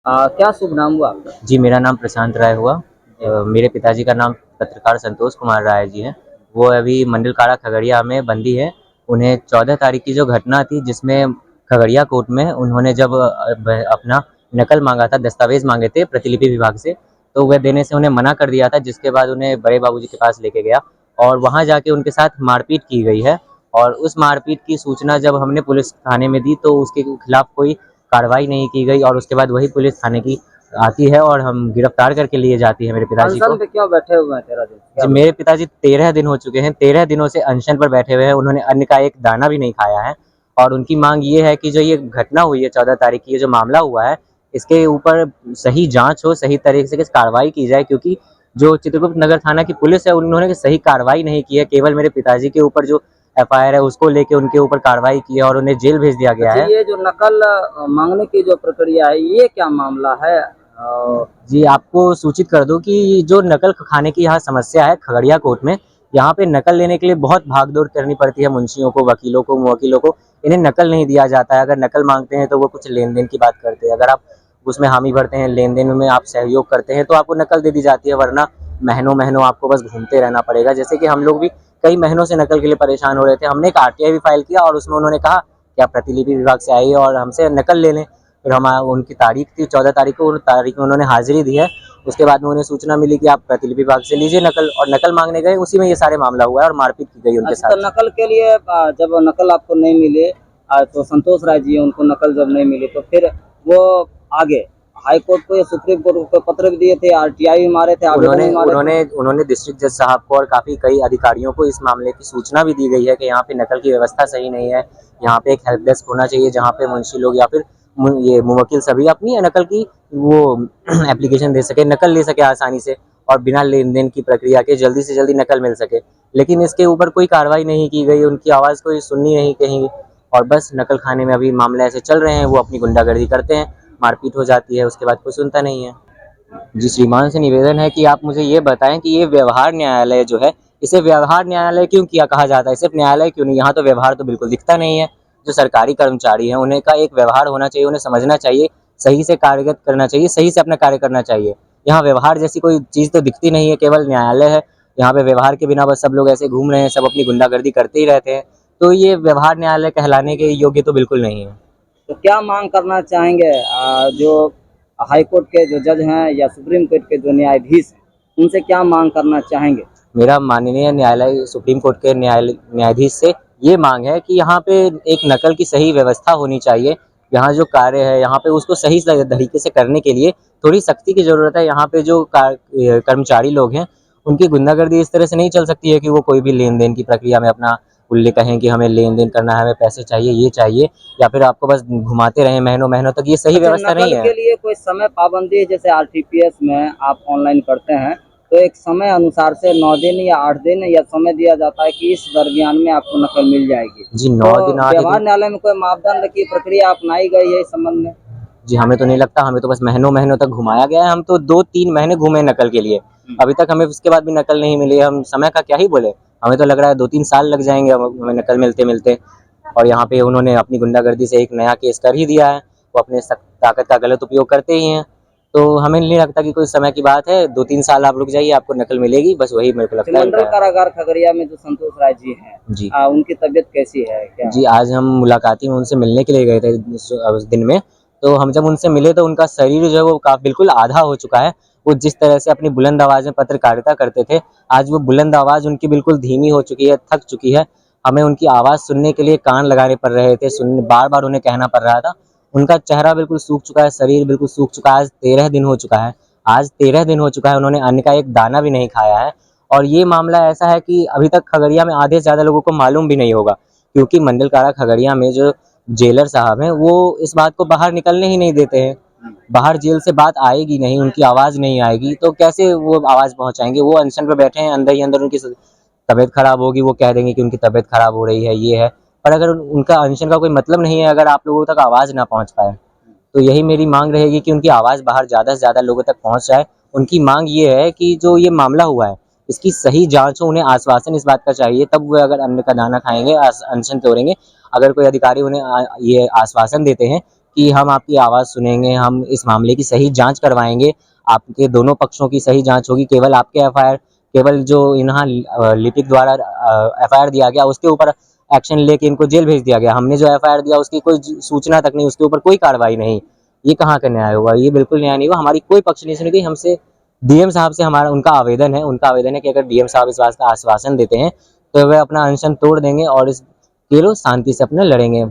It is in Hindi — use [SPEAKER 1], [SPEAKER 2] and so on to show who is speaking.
[SPEAKER 1] क्या शुभ नाम हुआ आपका?
[SPEAKER 2] जी, मेरा नाम प्रशांत राय हुआ।
[SPEAKER 1] जी।
[SPEAKER 2] मेरे पिताजी का नाम पत्रकार संतोष कुमार राय जी हैं। वो अभी मंडल कारा खगड़िया में बंदी है। उन्हें 14 तारीख की जो घटना थी जिसमें खगड़िया कोर्ट में उन्होंने जब अपना नकल माँगा था, दस्तावेज़ माँगे थे प्रतिलिपि विभाग से, तो वह देने से उन्हें मना कर दिया था, जिसके बाद उन्हें बड़े बाबूजी के पास लेके गया और वहाँ जाके उनके साथ मारपीट की गई है। और उस मारपीट की सूचना जब हमने पुलिस थाने में दी तो उसके खिलाफ कोई कार्रवाई नहीं की गई और उसके बाद वही पुलिस थाने की आती है और हम गिरफ्तार करके लिए जाती है मेरे पिताजी को।
[SPEAKER 1] अनशन पे क्यों बैठे हुए हैं 13 दिन?
[SPEAKER 2] जी,
[SPEAKER 1] क्या वजह?
[SPEAKER 2] मेरे पिताजी 13 दिन हो चुके हैं, 13 दिनों से अनशन पर बैठे हुए हैं, उन्होंने अन्न का एक दाना भी नहीं खाया है और उनकी माँग ये है कि जो ये घटना हुई है 14 तारीख की, ये जो मामला हुआ है, इसके ऊपर सही जाँच हो, सही तरीके से कार्रवाई की जाए, क्योंकि जो चित्रगुप्त नगर थाना की पुलिस है, उन्होंने सही कार्रवाई नहीं की है। केवल मेरे पिताजी के ऊपर जो एफआईआर है, उसको लेके उनके ऊपर कार्रवाई की है और उन्हें जेल भेज दिया गया
[SPEAKER 1] अच्छा,
[SPEAKER 2] है।
[SPEAKER 1] ये जो नकल मांगने की जो प्रक्रिया है, ये क्या मामला है?
[SPEAKER 2] जी, आपको सूचित कर दूँ कि जो नकल खाने की यहाँ समस्या है खगड़िया कोर्ट में, यहाँ पे नकल लेने के लिए बहुत भाग-दौड़ करनी पड़ती है मुंशियों को, वकीलों को, मुवक्किलों को। इन्हें नकल नहीं दिया जाता है। अगर नकल माँगते हैं तो वो कुछ लेन-देन की बात करते हैं। अगर आप उसमें हामी भरते हैं, लेन-देन में आप सहयोग करते हैं तो आपको नकल दे दी जाती है, वरना महीनों-महीनों आपको बस घूमते रहना पड़ेगा। जैसे कि हम लोग भी कई महीनों से नकल के लिए परेशान हो रहे थे। हमने एक आरटीआई भी फाइल किया और उसमें उन्होंने कहा कि आप प्रतिलिपि विभाग से आइए और हमसे नकल ले लें। फिर हम उनकी तारीख थी 14 तारीख को, उन तारीख में उन्होंने हाज़िरी दी है। उसके बाद में उन्हें सूचना मिली कि आप प्रतिलिपि विभाग से लीजिए नकल, और नकल माँगने गए, उसी में ये सारे मामला हुआ है और मारपीट की गई उनके
[SPEAKER 1] अच्छा, तो
[SPEAKER 2] साथ।
[SPEAKER 1] नकल के लिए जब नकल आपको नहीं मिले, तो संतोष राय जी उनको नकल जब नहीं मिली तो फिर वो आगे हाई कोर्ट को या सुप्रीम कोर्ट को पत्र भी दिए थे, आरटीआई भी मारे थे, आवेदन
[SPEAKER 2] उन्होंने
[SPEAKER 1] भी मारे थे?
[SPEAKER 2] उन्होंने उन्होंने डिस्ट्रिक्ट जज साहब को और काफ़ी कई अधिकारियों को इस मामले की सूचना भी दी गई है कि यहाँ पे नकल की व्यवस्था सही नहीं है। यहाँ पे एक हेल्प डेस्क होना चाहिए जहाँ पे मुंशी लोग या फिर ये मुवक्किल सभी अपनी नकल की वो एप्लीकेशन दे सके, नकल ले सके आसानी से और बिना लेन-देन की प्रक्रिया के जल्दी से जल्दी नकल मिल सके। लेकिन इसके ऊपर कोई कार्रवाई नहीं की गई, उनकी आवाज़ कोई सुनी नहीं कहीं और बस नकल खाने में अभी मामले ऐसे चल रहे हैं, वो अपनी गुंडागर्दी करते हैं, मारपीट हो जाती है, उसके बाद कोई सुनता नहीं है। जी, श्रीमान से निवेदन है कि आप मुझे ये बताएँ कि ये व्यवहार न्यायालय जो है, इसे व्यवहार न्यायालय क्यों किया कहा जाता है? सिर्फ़ न्यायालय क्यों नहीं? यहाँ तो व्यवहार तो बिल्कुल दिखता नहीं है। जो सरकारी कर्मचारी हैं, उन्हें का एक व्यवहार होना चाहिए, उन्हें समझना चाहिए, सही से कार्यगत करना चाहिए, सही से अपना कार्य करना चाहिए। यहाँ व्यवहार जैसी कोई चीज़ तो दिखती नहीं है, केवल न्यायालय है। यहाँ पे व्यवहार के बिना बस सब लोग ऐसे घूम रहे हैं, सब अपनी गुंडागर्दी करते ही रहते हैं। तो ये व्यवहार न्यायालय कहलाने के योग्य तो बिल्कुल नहीं है।
[SPEAKER 1] तो क्या मांग करना चाहेंगे जो हाई कोर्ट के जो जज हैं या सुप्रीम कोर्ट के जो न्यायाधीश हैं, उनसे क्या मांग करना चाहेंगे?
[SPEAKER 2] मेरा माननीय न्यायालय सुप्रीम कोर्ट के न्यायाधीश से ये मांग है कि यहाँ पे एक नकल की सही व्यवस्था होनी चाहिए। यहाँ जो कार्य है, यहाँ पे उसको सही तरीके से करने के लिए थोड़ी सख्ती की ज़रूरत है। यहाँ पे जो कर्मचारी लोग हैं, उनकी गुंडागर्दी इस तरह से नहीं चल सकती है कि वो कोई भी लेन-देन की प्रक्रिया में अपना उल्ले कहें कि हमें लेन-देन करना है, हमें पैसे चाहिए, ये चाहिए, या फिर आपको बस घुमाते रहें महीनों-महीनों तक, ये सही
[SPEAKER 1] अच्छा,
[SPEAKER 2] व्यवस्था नहीं
[SPEAKER 1] नकल
[SPEAKER 2] है।
[SPEAKER 1] के लिए कोई समय पाबंदी है? जैसे आरटीपीएस में आप ऑनलाइन करते हैं, तो एक समय अनुसार से 9 दिन या 8 दिन या समय दिया जाता है कि इस दरमियान में आपको नकल मिल जाएगी।
[SPEAKER 2] जी,
[SPEAKER 1] तो
[SPEAKER 2] 9 दिन 8
[SPEAKER 1] व्यवहार
[SPEAKER 2] दिन।
[SPEAKER 1] न्यायालय में कोई मापदंड की प्रक्रिया अपनाई गई है इस संबंध में?
[SPEAKER 2] जी, हमें तो नहीं लगता, हमें तो बस महीनों-महीनों तक घुमाया गया है। हम तो 2-3 महीने घूमे नकल के लिए।
[SPEAKER 1] हुँ।
[SPEAKER 2] अभी तक हमें उसके बाद भी नकल नहीं मिली है। हम समय का क्या ही बोलें। हमें तो लग रहा है 2-3 साल लग जाएँगे अब हमें नकल मिलते-मिलते। और यहाँ पे उन्होंने अपनी गुंडागर्दी से एक नया केस कर ही दिया है। वो अपने ताकत का गलत उपयोग करते ही हैं। तो हमें नहीं लगता कि कोई समय की बात है। 2-3 साल आप रुक जाइए, आपको नकल मिलेगी। बस वही मेरे को लगता है
[SPEAKER 1] मंडल
[SPEAKER 2] उनका है।
[SPEAKER 1] कारागार खगड़िया में जो संतोष राय जी हैं,
[SPEAKER 2] जी।
[SPEAKER 1] उनकी तबीयत कैसी है? क्या?
[SPEAKER 2] जी, आज हम मुलाकाती में उनसे मिलने के लिए गए थे उस दिन में। तो हम जब उनसे मिले तो उनका शरीर जो है वो बिल्कुल आधा हो चुका है। वो जिस तरह से अपनी बुलंद आवाज़ में पत्रकारिता करते थे, आज वो बुलंद आवाज़ उनकी बिल्कुल धीमी हो चुकी है, थक चुकी है। हमें उनकी आवाज़ सुनने के लिए कान लगाने पड़ रहे थे, बार-बार उन्हें कहना पड़ रहा था। उनका चेहरा बिल्कुल सूख चुका है, शरीर बिल्कुल सूख चुका है। आज 13 दिन हो चुका है। आज 13 दिन हो चुका है, उन्होंने अन्न का एक दाना भी नहीं खाया है। और ये मामला ऐसा है कि अभी तक खगड़िया में आधे से ज़्यादा लोगों को मालूम भी नहीं होगा। क्योंकि मंडल कारा खगड़िया में जो जेलर साहब हैं, वो इस बात को बाहर निकलने ही नहीं देते हैं। बाहर जेल से बात आएगी नहीं, उनकी आवाज़ नहीं आएगी, तो कैसे वो आवाज़ पहुँचाएँगे? वो अनशन पे बैठे हैं, अंदर ही अंदर उनकी तबीयत खराब होगी, वो कह देंगे कि उनकी तबीयत खराब हो रही है, ये है। पर अगर उनका अनशन का कोई मतलब नहीं है, अगर आप लोगों तक आवाज़ ना पहुँच पाए, तो यही मेरी माँग रहेगी कि उनकी आवाज़ बाहर ज़्यादा से ज़्यादा लोगों तक पहुँच जाए। उनकी माँग ये है कि जो ये मामला हुआ है, इसकी सही जाँच हो, उन्हें आश्वासन इस बात का चाहिए, तब वो अगर अन्न का दाना खाएँगे, अनशन तोड़ेंगे। अगर कोई अधिकारी उन्हें ये आश्वासन देते हैं कि हम आपकी आवाज़ सुनेंगे, हम इस मामले की सही जाँच करवाएँगे, आपके दोनों पक्षों की सही जाँच होगी। केवल आपके एफआईआर केवल जो यहाँ लिपिक द्वारा एफआईआर दिया गया उसके ऊपर एक्शन लेके इनको जेल भेज दिया गया। हमने जो एफआईआर दिया उसकी कोई सूचना तक नहीं, उसके ऊपर कोई कार्रवाई नहीं। ये कहाँ का न्याय हुआ? ये बिल्कुल न्याय नहीं हुआ। हमारी कोई पक्ष नहीं सुनी गई। हमसे डीएम साहब से हमारा उनका आवेदन है कि अगर डीएम साहब इस बात का आश्वासन देते हैं तो वे अपना अनशन तोड़ देंगे और इस ये लोग शांति से अपना लड़ेंगे।